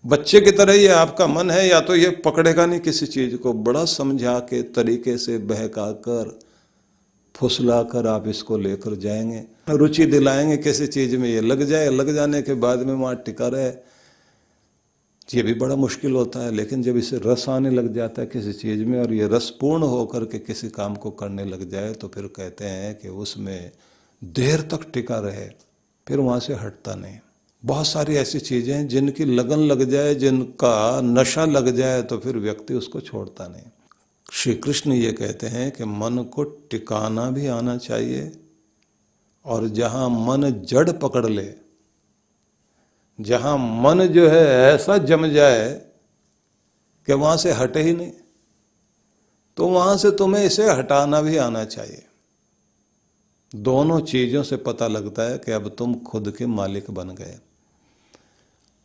बच्चे की तरह ये आपका मन है, या तो ये पकड़ेगा नहीं किसी चीज को, बड़ा समझा के तरीके से बहका कर फुसला कर आप इसको लेकर जाएंगे, रुचि दिलाएंगे किसी चीज में, ये लग जाए, लग जाने के बाद में वहां टिका रहे, ये भी बड़ा मुश्किल होता है। लेकिन जब इसे रस आने लग जाता है किसी चीज में, और ये रस पूर्ण होकर के किसी काम को करने लग जाए, तो फिर कहते हैं कि उसमें देर तक टिका रहे, फिर वहां से हटता नहीं। बहुत सारी ऐसी चीजें हैं जिनकी लगन लग जाए, जिनका नशा लग जाए, तो फिर व्यक्ति उसको छोड़ता नहीं। श्री कृष्ण ये कहते हैं कि मन को टिकाना भी आना चाहिए, और जहां मन जड़ पकड़ ले, जहां मन जो है ऐसा जम जाए कि वहां से हटे ही नहीं, तो वहां से तुम्हें इसे हटाना भी आना चाहिए। दोनों चीजों से पता लगता है कि अब तुम खुद के मालिक बन गए।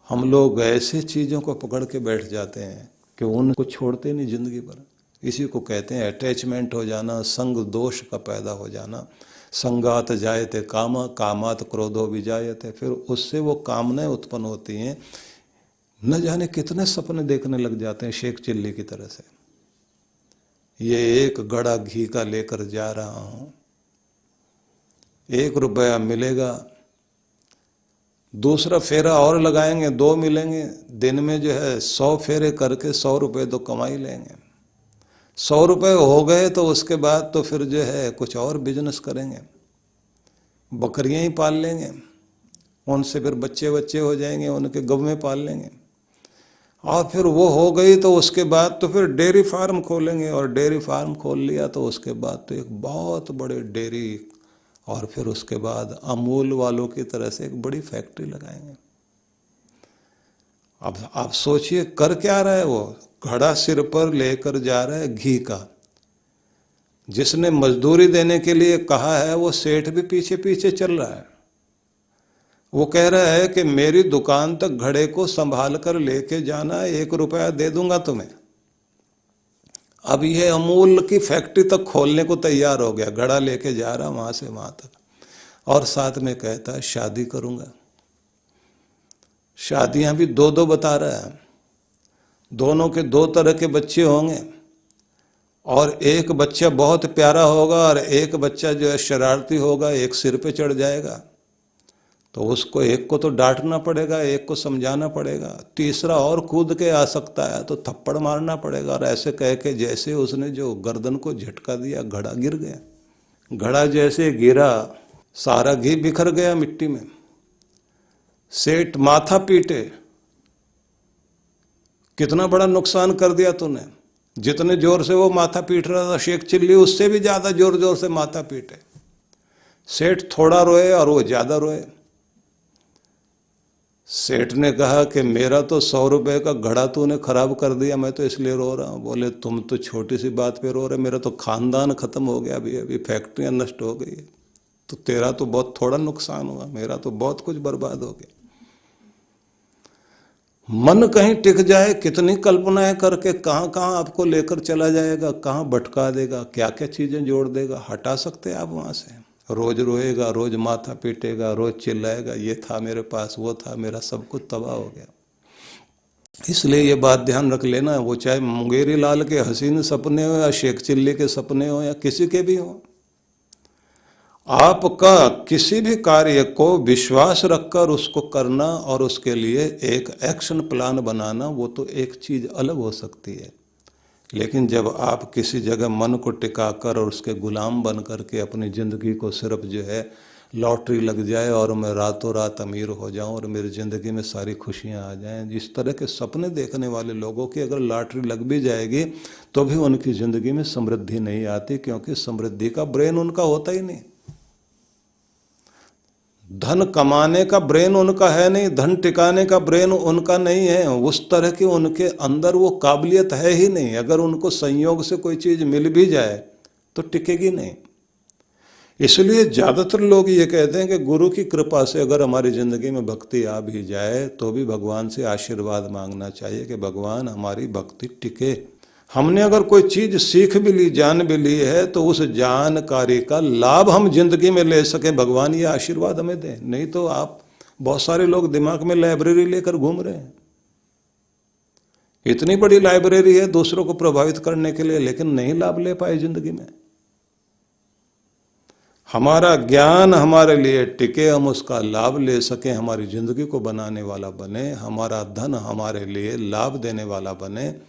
हम लोग ऐसे चीजों को पकड़ के बैठ जाते हैं कि उनको छोड़ते नहीं जिंदगी भर। इसी को कहते हैं अटैचमेंट हो जाना, संग दोष का पैदा हो जाना। संगात जायते कामा, कामात क्रोधो विजायते। फिर उससे वो कामनाएं उत्पन्न होती हैं, न जाने कितने सपने देखने लग जाते हैं शेख चिल्ली की तरह से। ये 1 गड़ा घी का लेकर जा रहा हूं, 1 रुपया मिलेगा, दूसरा फेरा और लगाएंगे, 2 मिलेंगे, दिन में जो है 100 फेरे करके 100 रुपये तो कमा ही लेंगे। 100 रुपये हो गए तो उसके बाद तो फिर जो है कुछ और बिजनेस करेंगे, बकरियां ही पाल लेंगे, उनसे फिर बच्चे बच्चे हो जाएंगे, उनके गवें पाल लेंगे, और फिर वो हो गई तो उसके बाद तो फिर डेयरी फार्म खोलेंगे, और डेयरी फार्म खोल लिया तो उसके बाद तो एक बहुत बड़े डेयरी, और फिर उसके बाद अमूल वालों की तरह से एक बड़ी फैक्ट्री लगाएंगे। अब आप सोचिए कर क्या रहा है वो, घड़ा सिर पर लेकर जा रहा है घी का। जिसने मजदूरी देने के लिए कहा है वो सेठ भी पीछे पीछे चल रहा है। वो कह रहा है कि मेरी दुकान तक घड़े को संभाल कर लेके जाना, 1 रुपया दे दूंगा तुम्हें। अब ये अमूल की फैक्ट्री तक खोलने को तैयार हो गया, घड़ा लेके जा रहा वहां से वहां तक, और साथ में कहता है शादी करूंगा। शादियां भी 2-2 बता रहा है, दोनों के 2 तरह के बच्चे होंगे, और एक बच्चा बहुत प्यारा होगा और एक बच्चा जो है शरारती होगा, एक सिर पे चढ़ जाएगा। तो उसको एक को तो डांटना पड़ेगा, एक को समझाना पड़ेगा, तीसरा और कूद के आ सकता है तो थप्पड़ मारना पड़ेगा। और ऐसे कह के जैसे उसने जो गर्दन को झटका दिया, घड़ा गिर गया। घड़ा जैसे गिरा, सारा घी बिखर गया मिट्टी में। सेठ माथा पीटे, कितना बड़ा नुकसान कर दिया तूने। जितने जोर से वो माथा पीट रहा था शेख चिल्ली, उससे भी ज्यादा जोर जोर से माथा पीटे। सेठ थोड़ा रोए और वो ज्यादा रोए। सेठ ने कहा कि मेरा तो 100 रुपए का घड़ा तूने खराब कर दिया, मैं तो इसलिए रो रहा हूँ। बोले तुम तो छोटी सी बात पे रो रहे, मेरा तो खानदान खत्म हो गया, अभी फैक्ट्रियां नष्ट हो गई, तो तेरा तो बहुत थोड़ा नुकसान हुआ, मेरा तो बहुत कुछ बर्बाद हो गया। मन कहीं टिक जाए, कितनी कल्पनाएं करके कहाँ कहाँ आपको लेकर चला जाएगा, कहाँ भटका देगा, क्या क्या चीजें जोड़ देगा। हटा सकते हैं आप वहां से। रोज रोएगा, रोज माथा पीटेगा, रोज चिल्लाएगा, ये था मेरे पास, वो था, मेरा सब कुछ तबाह हो गया। इसलिए ये बात ध्यान रख लेना, वो चाहे मुंगेरी लाल के हसीन सपने हो, या शेख चिल्ली के सपने हो, या किसी के भी हो, आपका किसी भी कार्य को विश्वास रखकर उसको करना और उसके लिए एक एक्शन प्लान बनाना, वो तो एक चीज अलग हो सकती है। लेकिन जब आप किसी जगह मन को टिकाकर और उसके गुलाम बन करके अपनी ज़िंदगी को सिर्फ जो है लॉटरी लग जाए और मैं रातों रात अमीर हो जाऊं और मेरी ज़िंदगी में सारी खुशियां आ जाएं, जिस तरह के सपने देखने वाले लोगों की अगर लॉटरी लग भी जाएगी तो भी उनकी ज़िंदगी में समृद्धि नहीं आती, क्योंकि समृद्धि का ब्रेन उनका होता ही नहीं। धन कमाने का ब्रेन उनका है नहीं, धन टिकाने का ब्रेन उनका नहीं है, उस तरह की उनके अंदर वो काबिलियत है ही नहीं। अगर उनको संयोग से कोई चीज मिल भी जाए तो टिकेगी नहीं। इसलिए ज्यादातर लोग ये कहते हैं कि गुरु की कृपा से अगर हमारी जिंदगी में भक्ति आ भी जाए तो भी भगवान से आशीर्वाद मांगना चाहिए कि भगवान हमारी भक्ति टिके। हमने अगर कोई चीज सीख भी ली, जान भी ली है, तो उस जानकारी का लाभ हम जिंदगी में ले सके, भगवान ये आशीर्वाद हमें दें। नहीं तो आप बहुत सारे लोग दिमाग में लाइब्रेरी लेकर घूम रहे हैं, इतनी बड़ी लाइब्रेरी है दूसरों को प्रभावित करने के लिए, लेकिन नहीं लाभ ले पाए जिंदगी में। हमारा ज्ञान हमारे लिए टिके, हम उसका लाभ ले सकें, हमारी जिंदगी को बनाने वाला बने, हमारा धन हमारे लिए लाभ देने वाला बने,